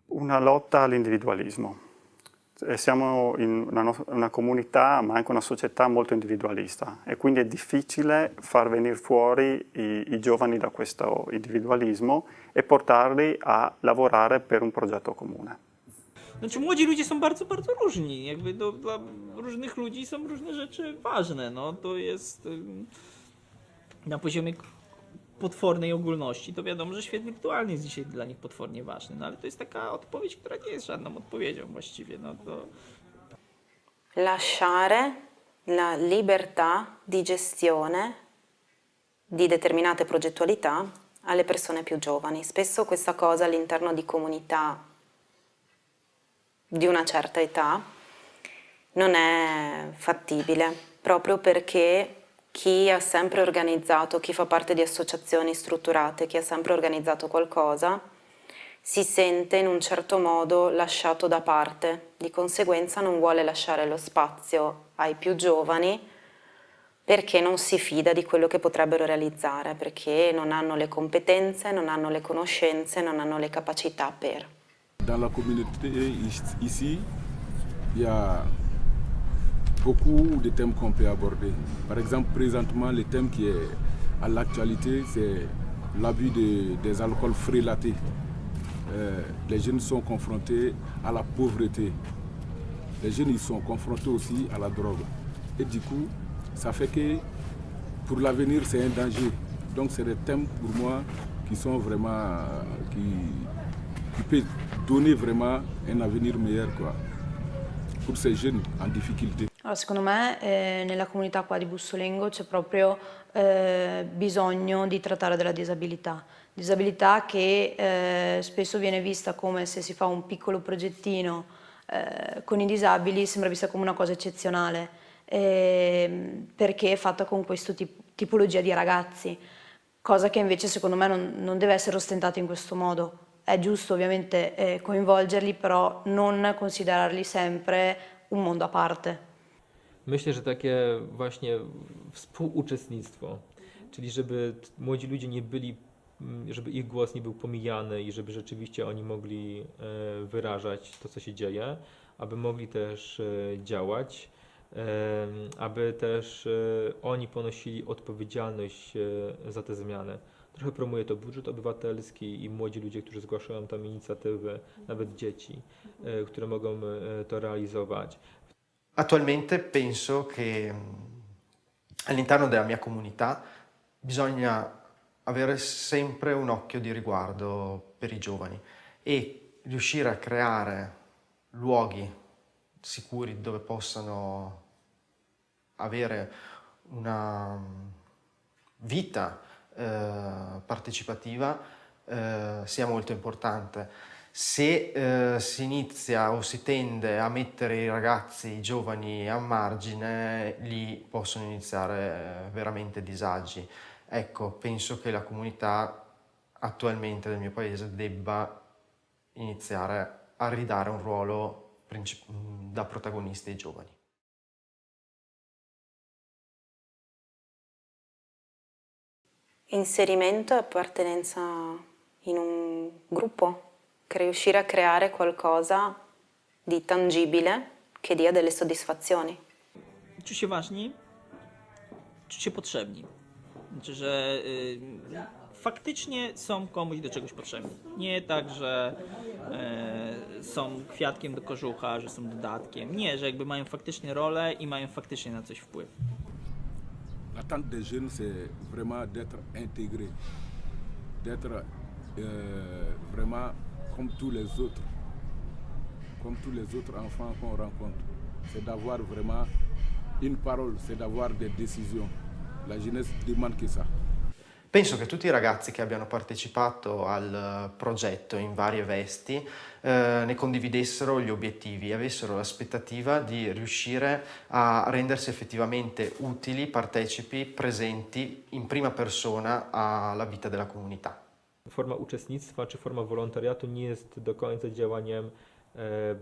Una lotta all'individualismo. Siamo in una comunità, ma anche una società molto individualista e quindi è difficile far venire fuori i giovani da questo individualismo e portarli a lavorare per un progetto comune. Znaczy młodzi ludzie są bardzo, bardzo różni. Jakby dla różnych ludzi są różne rzeczy ważne. No, to jest na poziomie potwornej ogólności, to wiadomo, że świat wirtualny jest dzisiaj dla nich potwornie ważny. No ale to jest taka odpowiedź, która nie jest żadną odpowiedzią właściwie. No to... Lasciare la libertà di gestione di determinate progettualità alle persone più giovani. Spesso questa cosa all'interno di comunità di una certa età non è fattibile, proprio perché chi ha sempre organizzato, chi fa parte di associazioni strutturate, chi ha sempre organizzato qualcosa, si sente in un certo modo lasciato da parte, di conseguenza non vuole lasciare lo spazio ai più giovani perché non si fida di quello che potrebbero realizzare, perché non hanno le competenze, non hanno le conoscenze, non hanno le capacità per. Dans la communauté ici, il y a beaucoup de thèmes qu'on peut aborder. Par exemple, présentement, le thème qui est à l'actualité, c'est l'abus des alcools frélatés. Les jeunes sont confrontés à la pauvreté. Les jeunes ils sont confrontés aussi à la drogue. Et du coup, ça fait que pour l'avenir, c'est un danger. Donc, c'est des thèmes pour moi qui sont vraiment... qui peuvent donner vraiment un avenir meilleur quoi, pour ces jeunes en difficulté. Allora, secondo me nella comunità qua di Bussolengo c'è proprio bisogno di trattare della disabilità che spesso viene vista come se si fa un piccolo progettino con i disabili, sembra vista come una cosa eccezionale perché è fatta con questa tipologia di ragazzi, cosa che invece secondo me non deve essere ostentata in questo modo. È giusto ovviamente coinvolgerli, però non considerarli sempre un mondo a parte. Myślę, że takie właśnie współuczestnictwo, czyli żeby młodzi ludzie nie byli, żeby ich głos nie był pomijany i żeby rzeczywiście oni mogli wyrażać to, co się dzieje, aby mogli też działać, aby też oni ponosili odpowiedzialność za te zmiany. Trochę promuje to budżet obywatelski i młodzi ludzie, którzy zgłaszają tam inicjatywy, nawet dzieci, które mogą to realizować. Attualmente penso che all'interno della mia comunità bisogna avere sempre un occhio di riguardo per i giovani e riuscire a creare luoghi sicuri dove possano avere una vita partecipativa sia molto importante. Se si inizia o si tende a mettere i ragazzi, i giovani a margine, lì possono iniziare veramente disagi. Ecco, penso che la comunità attualmente del mio paese debba iniziare a ridare un ruolo da protagonisti ai giovani. Inserimento e appartenenza in un gruppo, riuscire a creare qualcosa di tangibile che dia delle soddisfazioni. Czuć się ważni, czuć się potrzebni. Znaczy, że faktycznie są komuś do czegoś potrzebni. Nie tak, że są kwiatkiem do kożucha, że są dodatkiem. Nie, że jakby mają faktycznie rolę i mają faktycznie na coś wpływ. L'attente des jeunes, c'est vraiment d'être intégré, d'être vraiment comme tous les autres enfants qu'on rencontre. C'est d'avoir vraiment une parole, c'est d'avoir des décisions. La jeunesse demande que ça. Penso che tutti i ragazzi che abbiano partecipato al progetto in varie vesti ne condividessero gli obiettivi, avessero l'aspettativa di riuscire a rendersi effettivamente utili, partecipi, presenti in prima persona alla vita della comunità. Forma uczestnictwa czy forma wolontariatu nie jest do końca działaniem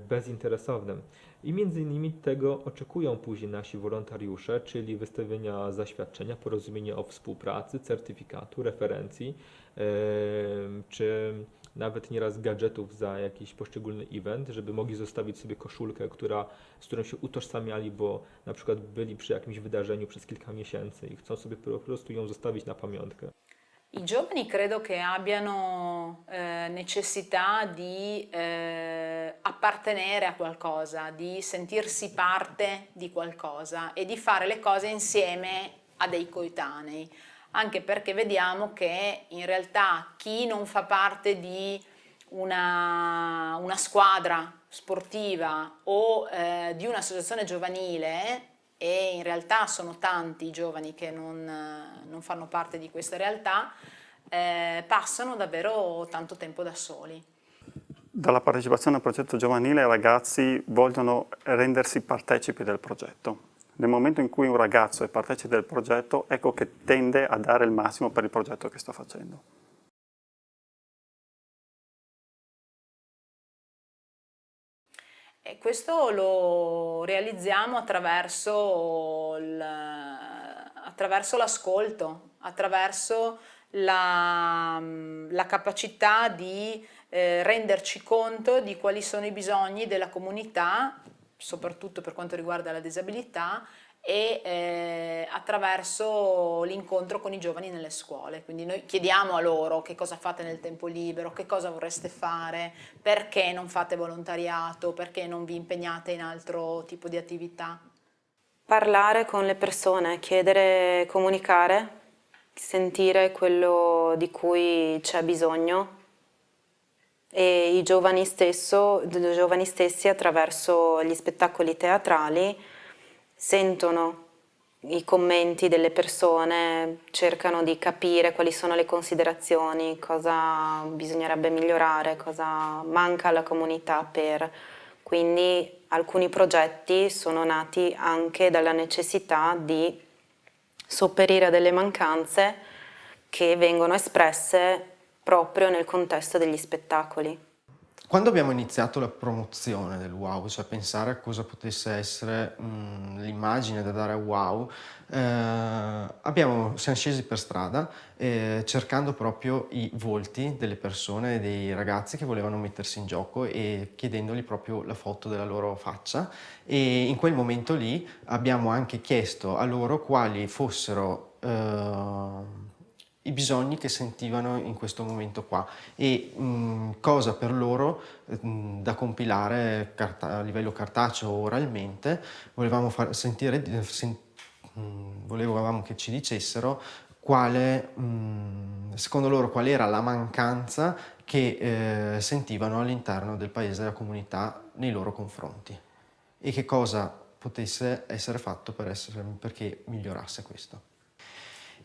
bezinteresownym. I między innymi tego oczekują później nasi wolontariusze, czyli wystawienia zaświadczenia, porozumienia o współpracy, certyfikatu, referencji, czy nawet nieraz gadżetów za jakiś poszczególny event, żeby mogli zostawić sobie koszulkę, z którą się utożsamiali, bo na przykład byli przy jakimś wydarzeniu przez kilka miesięcy i chcą sobie po prostu ją zostawić na pamiątkę. I giovani credo che abbiano necessità di appartenere a qualcosa, di sentirsi parte di qualcosa e di fare le cose insieme a dei coetanei, anche perché vediamo che in realtà chi non fa parte di una squadra sportiva o di un'associazione giovanile, e in realtà sono tanti i giovani che non fanno parte di questa realtà, passano davvero tanto tempo da soli. Dalla partecipazione al progetto giovanile i ragazzi vogliono rendersi partecipi del progetto. Nel momento in cui un ragazzo è partecipe del progetto, ecco che tende a dare il massimo per il progetto che sta facendo. E questo lo realizziamo attraverso l'ascolto, attraverso la capacità di renderci conto di quali sono i bisogni della comunità, soprattutto per quanto riguarda la disabilità, e attraverso l'incontro con i giovani nelle scuole. Quindi noi chiediamo a loro che cosa fate nel tempo libero, che cosa vorreste fare, perché non fate volontariato, perché non vi impegnate in altro tipo di attività. Parlare con le persone, chiedere, comunicare, sentire quello di cui c'è bisogno, e i giovani stessi attraverso gli spettacoli teatrali sentono i commenti delle persone, cercano di capire quali sono le considerazioni, cosa bisognerebbe migliorare, cosa manca alla comunità Quindi alcuni progetti sono nati anche dalla necessità di sopperire a delle mancanze che vengono espresse proprio nel contesto degli spettacoli. Quando abbiamo iniziato la promozione del WOW, cioè pensare a cosa potesse essere l'immagine da dare a WOW, siamo scesi per strada cercando proprio i volti delle persone, dei ragazzi che volevano mettersi in gioco e chiedendogli proprio la foto della loro faccia, e in quel momento lì abbiamo anche chiesto a loro quali fossero i bisogni che sentivano in questo momento qua e cosa per loro da compilare a livello cartaceo o oralmente volevamo volevamo che ci dicessero secondo loro qual era la mancanza che sentivano all'interno del paese e della comunità nei loro confronti e che cosa potesse essere fatto perché migliorasse questo.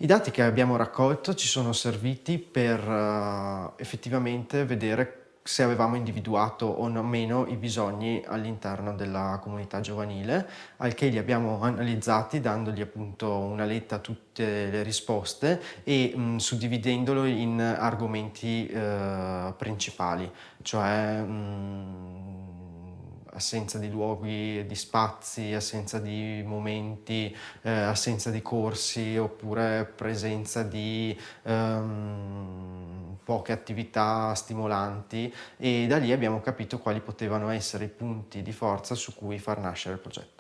I dati che abbiamo raccolto ci sono serviti per effettivamente vedere se avevamo individuato o meno i bisogni all'interno della comunità giovanile, al che li abbiamo analizzati dandogli appunto una letta a tutte le risposte e suddividendolo in argomenti principali, cioè assenza di luoghi, di spazi, assenza di momenti, assenza di corsi oppure presenza di poche attività stimolanti, e da lì abbiamo capito quali potevano essere i punti di forza su cui far nascere il progetto.